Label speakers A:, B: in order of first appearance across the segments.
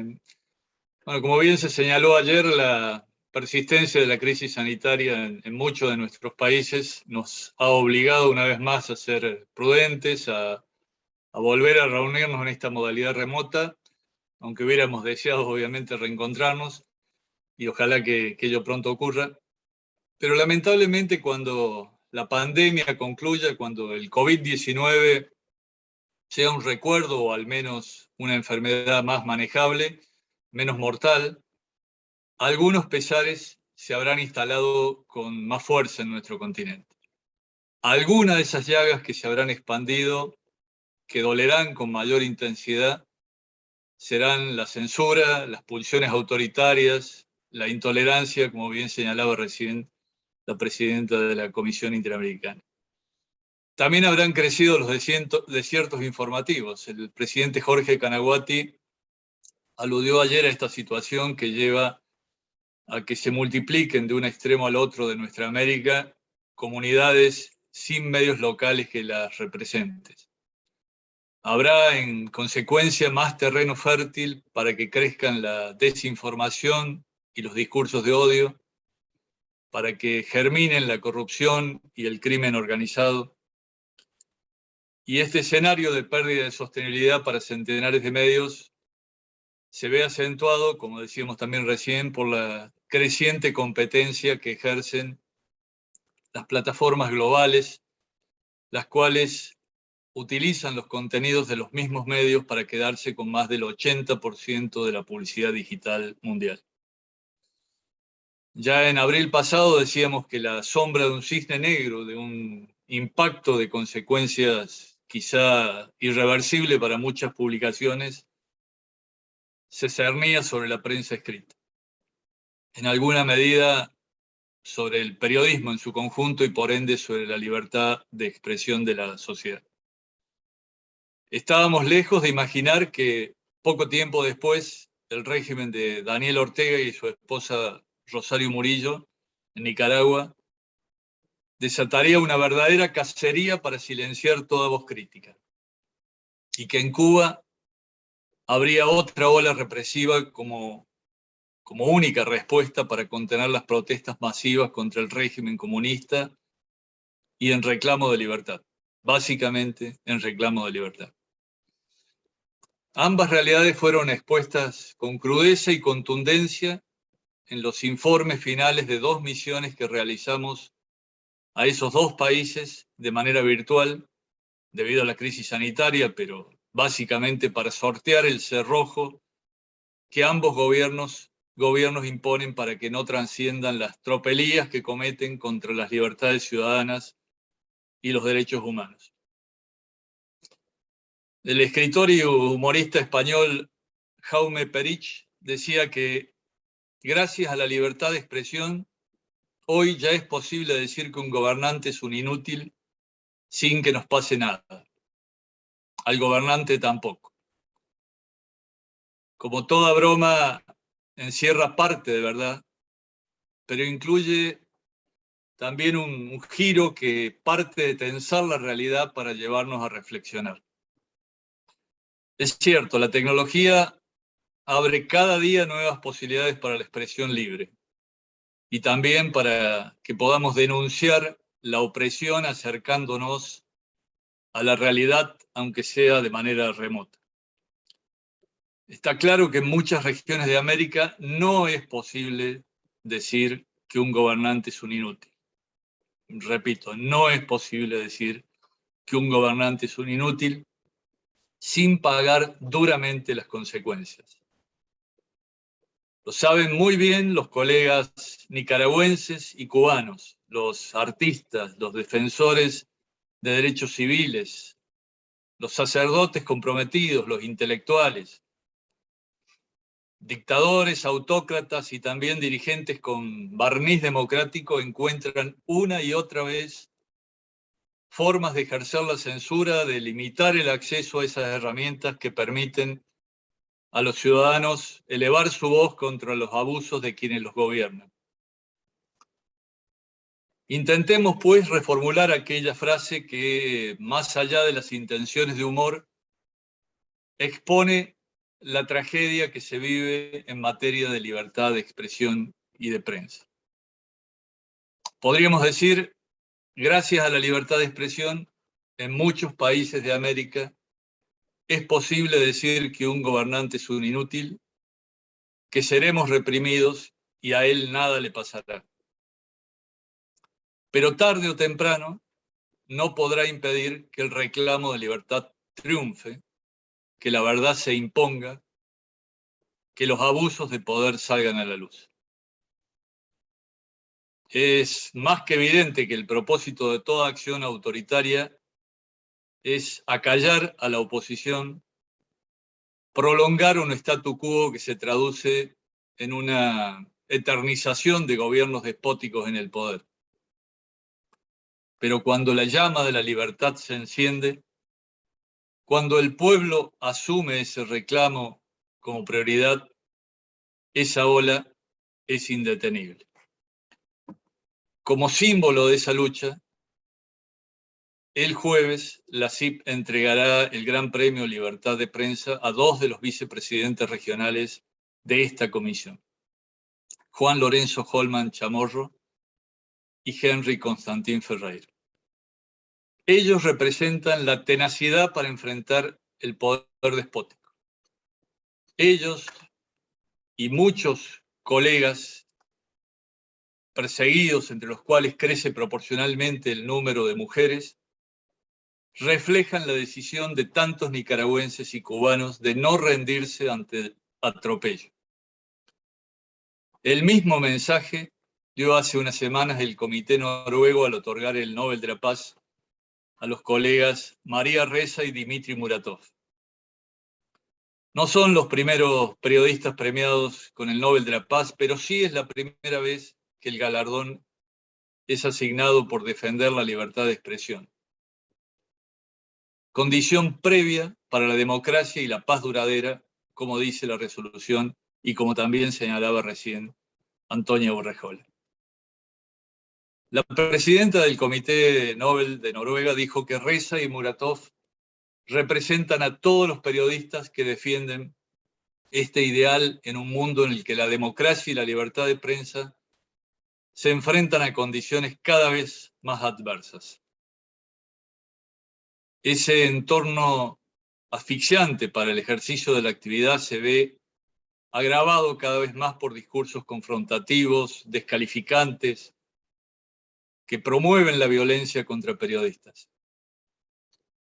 A: Bueno, como bien se señaló ayer, la persistencia de la crisis sanitaria en muchos de nuestros países nos ha obligado una vez más a ser prudentes, a volver a reunirnos en esta modalidad remota, aunque hubiéramos deseado obviamente reencontrarnos y ojalá que ello pronto ocurra. Pero lamentablemente cuando la pandemia concluya, cuando el COVID-19 sea un recuerdo o al menos una enfermedad más manejable, menos mortal, algunos pesares se habrán instalado con más fuerza en nuestro continente. Algunas de esas llagas que se habrán expandido, que dolerán con mayor intensidad, serán la censura, las pulsiones autoritarias, la intolerancia, como bien señalaba recién la presidenta de la Comisión Interamericana. También habrán crecido los desiertos informativos. El presidente Jorge Kanaguati aludió ayer a esta situación que lleva a que se multipliquen de un extremo al otro de nuestra América comunidades sin medios locales que las representen. Habrá, en consecuencia, más terreno fértil para que crezcan la desinformación y los discursos de odio, para que germinen la corrupción y el crimen organizado. Y este escenario de pérdida de sostenibilidad para centenares de medios se ve acentuado, como decíamos también recién, por la creciente competencia que ejercen las plataformas globales, las cuales utilizan los contenidos de los mismos medios para quedarse con más del 80% de la publicidad digital mundial. Ya en abril pasado decíamos que la sombra de un cisne negro, de un impacto de consecuencias quizá irreversible para muchas publicaciones, se cernía sobre la prensa escrita. En alguna medida sobre el periodismo en su conjunto y por ende sobre la libertad de expresión de la sociedad. Estábamos lejos de imaginar que poco tiempo después el régimen de Daniel Ortega y su esposa Rosario Murillo en Nicaragua desataría una verdadera cacería para silenciar toda voz crítica y que en Cuba habría otra ola represiva como única respuesta para contener las protestas masivas contra el régimen comunista y en reclamo de libertad, básicamente en reclamo de libertad. Ambas realidades fueron expuestas con crudeza y contundencia en los informes finales de 2 misiones que realizamos a esos 2 países de manera virtual, debido a la crisis sanitaria, pero básicamente para sortear el cerrojo que ambos gobiernos imponen para que no trasciendan las tropelías que cometen contra las libertades ciudadanas y los derechos humanos. El escritor y humorista español Jaume Perich decía que gracias a la libertad de expresión, hoy ya es posible decir que un gobernante es un inútil sin que nos pase nada. Al gobernante tampoco. Como toda broma, encierra parte de verdad, pero incluye también un giro que parte de tensar la realidad para llevarnos a reflexionar. Es cierto, la tecnología abre cada día nuevas posibilidades para la expresión libre y también para que podamos denunciar la opresión acercándonos a la realidad, aunque sea de manera remota. Está claro que en muchas regiones de América no es posible decir que un gobernante es un inútil. Repito, no es posible decir que un gobernante es un inútil sin pagar duramente las consecuencias. Lo saben muy bien los colegas nicaragüenses y cubanos, los artistas, los defensores de derechos civiles, los sacerdotes comprometidos, los intelectuales, dictadores, autócratas y también dirigentes con barniz democrático encuentran una y otra vez formas de ejercer la censura, de limitar el acceso a esas herramientas que permiten a los ciudadanos elevar su voz contra los abusos de quienes los gobiernan. Intentemos, pues, reformular aquella frase que, más allá de las intenciones de humor, expone la tragedia que se vive en materia de libertad de expresión y de prensa. Podríamos decir, gracias a la libertad de expresión, en muchos países de América es posible decir que un gobernante es un inútil, que seremos reprimidos y a él nada le pasará. Pero tarde o temprano no podrá impedir que el reclamo de libertad triunfe, que la verdad se imponga, que los abusos de poder salgan a la luz. Es más que evidente que el propósito de toda acción autoritaria es acallar a la oposición, prolongar un statu quo que se traduce en una eternización de gobiernos despóticos en el poder. Pero cuando la llama de la libertad se enciende, cuando el pueblo asume ese reclamo como prioridad, esa ola es indetenible. Como símbolo de esa lucha, el jueves la CIP entregará el Gran Premio Libertad de Prensa a 2 de los vicepresidentes regionales de esta comisión, Juan Lorenzo Holman Chamorro y Henry Constantín Ferreira. Ellos representan la tenacidad para enfrentar el poder despótico. Ellos y muchos colegas perseguidos, entre los cuales crece proporcionalmente el número de mujeres, reflejan la decisión de tantos nicaragüenses y cubanos de no rendirse ante el atropello. El mismo mensaje dio hace unas semanas el Comité Noruego al otorgar el Nobel de la Paz a los colegas María Ressa y Dmitry Muratov. No son los primeros periodistas premiados con el Nobel de la Paz, pero sí es la primera vez que el galardón es asignado por defender la libertad de expresión. Condición previa para la democracia y la paz duradera, como dice la resolución y como también señalaba recién Antonia Urrejola. La presidenta del Comité Nobel de Noruega dijo que Ressa y Muratov representan a todos los periodistas que defienden este ideal en un mundo en el que la democracia y la libertad de prensa se enfrentan a condiciones cada vez más adversas. Ese entorno asfixiante para el ejercicio de la actividad se ve agravado cada vez más por discursos confrontativos, descalificantes, que promueven la violencia contra periodistas.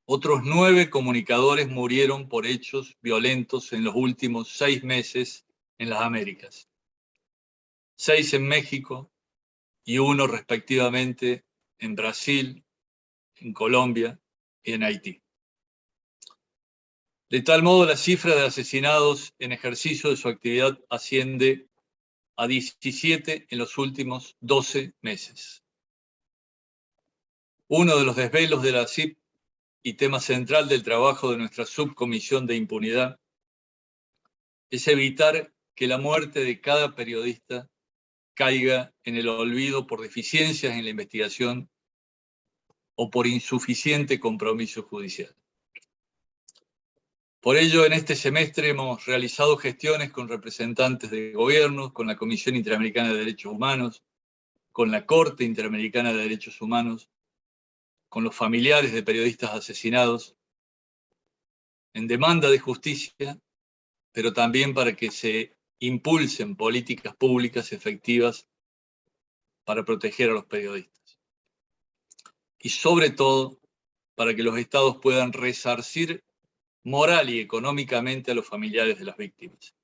A: Otros 9 comunicadores murieron por hechos violentos en los últimos 6 meses en las Américas. 6 en México y 1 respectivamente en Brasil, en Colombia y en Haití. De tal modo, la cifra de asesinados en ejercicio de su actividad asciende a 17 en los últimos 12 meses. Uno de los desvelos de la CIP y tema central del trabajo de nuestra subcomisión de impunidad es evitar que la muerte de cada periodista caiga en el olvido por deficiencias en la investigación o por insuficiente compromiso judicial. Por ello, en este semestre hemos realizado gestiones con representantes de gobiernos, con la Comisión Interamericana de Derechos Humanos, con la Corte Interamericana de Derechos Humanos, con los familiares de periodistas asesinados, en demanda de justicia, pero también para que se impulsen políticas públicas efectivas para proteger a los periodistas. Y sobre todo, para que los estados puedan resarcir moral y económicamente a los familiares de las víctimas.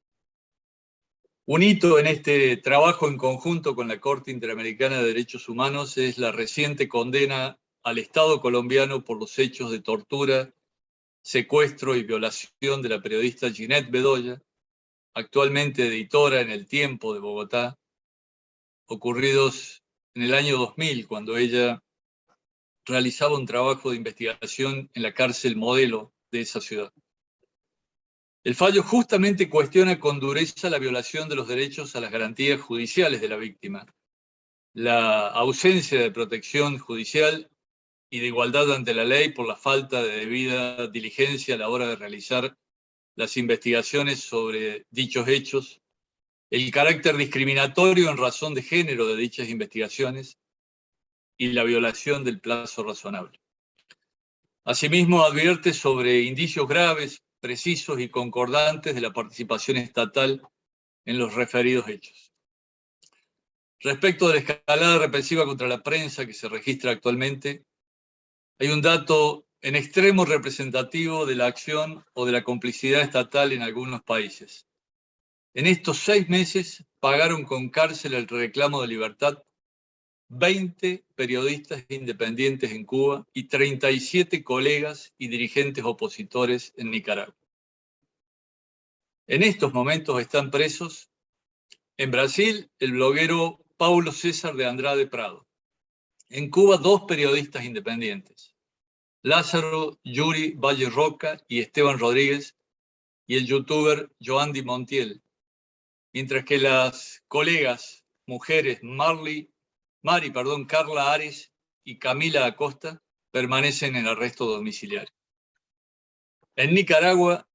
A: Un hito en este trabajo en conjunto con la Corte Interamericana de Derechos Humanos es la reciente condena al Estado colombiano por los hechos de tortura, secuestro y violación de la periodista Ginette Bedoya, actualmente editora en El Tiempo de Bogotá, ocurridos en el año 2000, cuando ella realizaba un trabajo de investigación en la cárcel modelo de esa ciudad. El fallo justamente cuestiona con dureza la violación de los derechos a las garantías judiciales de la víctima, la ausencia de protección judicial y de igualdad ante la ley por la falta de debida diligencia a la hora de realizar las investigaciones sobre dichos hechos, el carácter discriminatorio en razón de género de dichas investigaciones y la violación del plazo razonable. Asimismo, advierte sobre indicios graves, precisos y concordantes de la participación estatal en los referidos hechos. Respecto de la escalada represiva contra la prensa que se registra actualmente, hay un dato en extremo representativo de la acción o de la complicidad estatal en algunos países. En estos 6 meses pagaron con cárcel el reclamo de libertad 20 periodistas independientes en Cuba y 37 colegas y dirigentes opositores en Nicaragua. En estos momentos están presos en Brasil el bloguero Paulo César de Andrade Prado. En Cuba 2 periodistas independientes, Lázaro Yuri Valle Roca y Esteban Rodríguez, y el youtuber Joandy Montiel, mientras que las colegas mujeres Carla Ares y Camila Acosta permanecen en arresto domiciliario. En Nicaragua,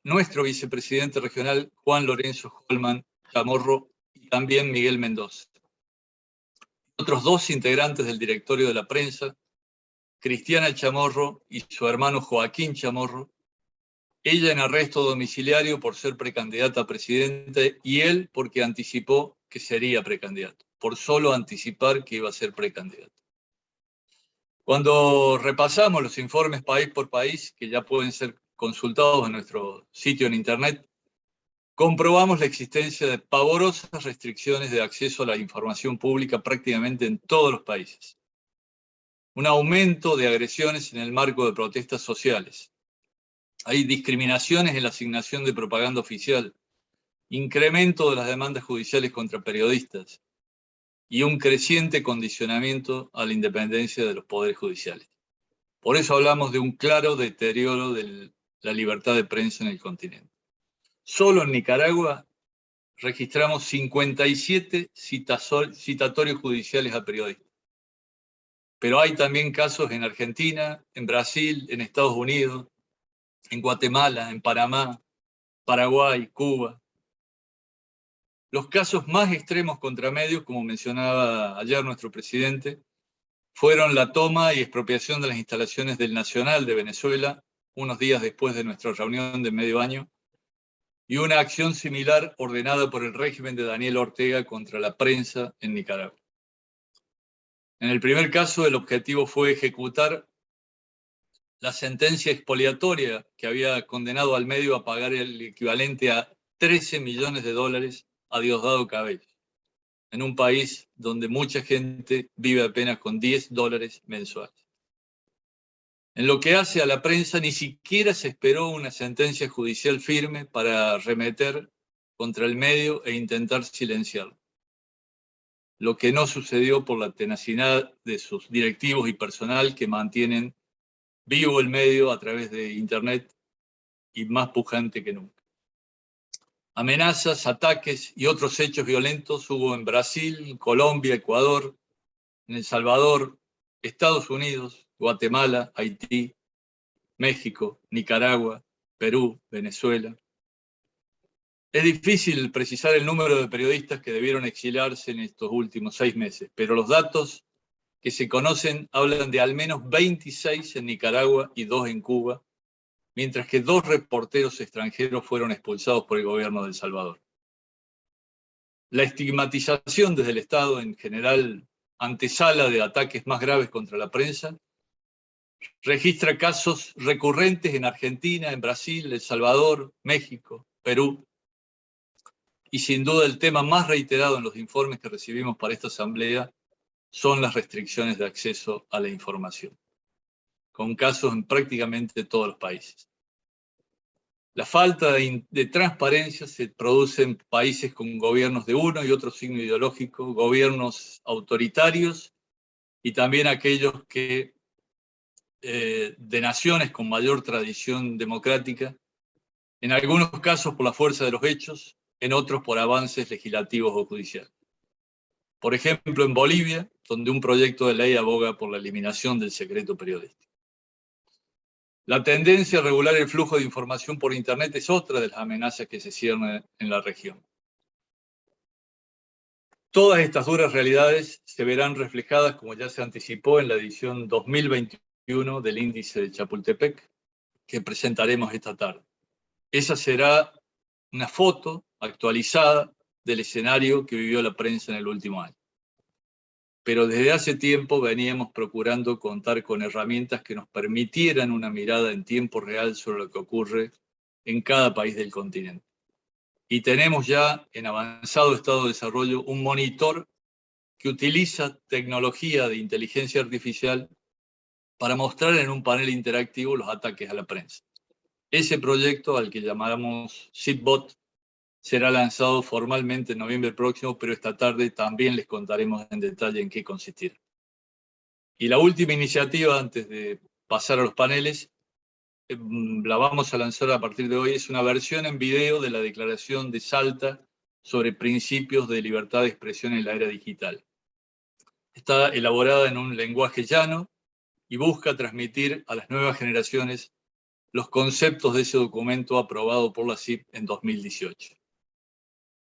A: nuestro vicepresidente regional Juan Lorenzo Holman Chamorro y también Miguel Mendoza. Otros 2 integrantes del directorio de la prensa, Cristiana Chamorro y su hermano Joaquín Chamorro, ella en arresto domiciliario por ser precandidata a presidente y él porque anticipó que sería precandidato, por solo anticipar que iba a ser precandidato. Cuando repasamos los informes país por país, que ya pueden ser consultados en nuestro sitio en internet, comprobamos la existencia de pavorosas restricciones de acceso a la información pública prácticamente en todos los países. Un aumento de agresiones en el marco de protestas sociales. Hay discriminaciones en la asignación de propaganda oficial, incremento de las demandas judiciales contra periodistas y un creciente condicionamiento a la independencia de los poderes judiciales. Por eso hablamos de un claro deterioro de la libertad de prensa en el continente. Solo en Nicaragua registramos 57 citatorios judiciales a periodistas. Pero hay también casos en Argentina, en Brasil, en Estados Unidos, en Guatemala, en Panamá, Paraguay, Cuba. Los casos más extremos contra medios, como mencionaba ayer nuestro presidente, fueron la toma y expropiación de las instalaciones del Nacional de Venezuela, unos días después de nuestra reunión de medio año, y una acción similar ordenada por el régimen de Daniel Ortega contra la prensa en Nicaragua. En el primer caso, el objetivo fue ejecutar la sentencia expoliatoria que había condenado al medio a pagar el equivalente a 13 millones de dólares a Diosdado Cabello, en un país donde mucha gente vive apenas con 10 dólares mensuales. En lo que hace a la prensa, ni siquiera se esperó una sentencia judicial firme para arremeter contra el medio e intentar silenciarlo. Lo que no sucedió por la tenacidad de sus directivos y personal que mantienen vivo el medio a través de Internet y más pujante que nunca. Amenazas, ataques y otros hechos violentos hubo en Brasil, Colombia, Ecuador, en El Salvador, Estados Unidos, Guatemala, Haití, México, Nicaragua, Perú, Venezuela. Es difícil precisar el número de periodistas que debieron exiliarse en estos últimos 6 meses, pero los datos que se conocen hablan de al menos 26 en Nicaragua y 2 en Cuba, mientras que 2 reporteros extranjeros fueron expulsados por el gobierno de El Salvador. La estigmatización desde el Estado en general, antesala de ataques más graves contra la prensa, registra casos recurrentes en Argentina, en Brasil, El Salvador, México, Perú. Y sin duda el tema más reiterado en los informes que recibimos para esta asamblea son las restricciones de acceso a la información, con casos en prácticamente todos los países. La falta de transparencia se produce en países con gobiernos de uno y otro signo ideológico, gobiernos autoritarios y también aquellos que de naciones con mayor tradición democrática, en algunos casos por la fuerza de los hechos, en otros por avances legislativos o judiciales. Por ejemplo, en Bolivia, donde un proyecto de ley aboga por la eliminación del secreto periodístico. La tendencia a regular el flujo de información por Internet es otra de las amenazas que se ciernen en la región. Todas estas duras realidades se verán reflejadas, como ya se anticipó, en la edición 2021 del Índice de Chapultepec, que presentaremos esta tarde. Esa será una foto actualizada del escenario que vivió la prensa en el último año. Pero desde hace tiempo veníamos procurando contar con herramientas que nos permitieran una mirada en tiempo real sobre lo que ocurre en cada país del continente. Y tenemos ya en avanzado estado de desarrollo un monitor que utiliza tecnología de inteligencia artificial para mostrar en un panel interactivo los ataques a la prensa. Ese proyecto, al que llamamos SITBOT, será lanzado formalmente en noviembre próximo, pero esta tarde también les contaremos en detalle en qué consistirá. Y la última iniciativa, antes de pasar a los paneles, la vamos a lanzar a partir de hoy, es una versión en video de la Declaración de Salta sobre principios de libertad de expresión en la era digital. Está elaborada en un lenguaje llano y busca transmitir a las nuevas generaciones los conceptos de ese documento aprobado por la CIP en 2018.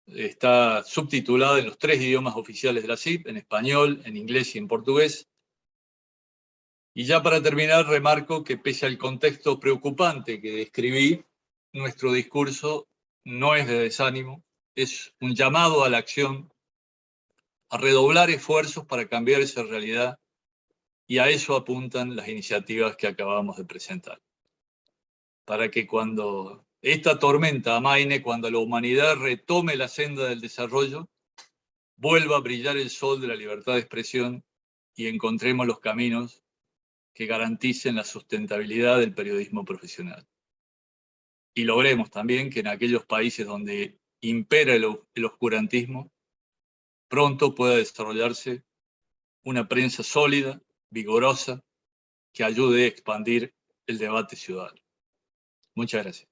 A: Está subtitulada en los 3 idiomas oficiales de la CIP, en español, en inglés y en portugués. Y ya para terminar, remarco que pese al contexto preocupante que describí, nuestro discurso no es de desánimo, es un llamado a la acción, a redoblar esfuerzos para cambiar esa realidad, y a eso apuntan las iniciativas que acabamos de presentar. Para que cuando esta tormenta amaine, cuando la humanidad retome la senda del desarrollo, vuelva a brillar el sol de la libertad de expresión y encontremos los caminos que garanticen la sustentabilidad del periodismo profesional. Y logremos también que en aquellos países donde impera el oscurantismo, pronto pueda desarrollarse una prensa sólida, vigorosa, que ayude a expandir el debate ciudadano. Muchas gracias.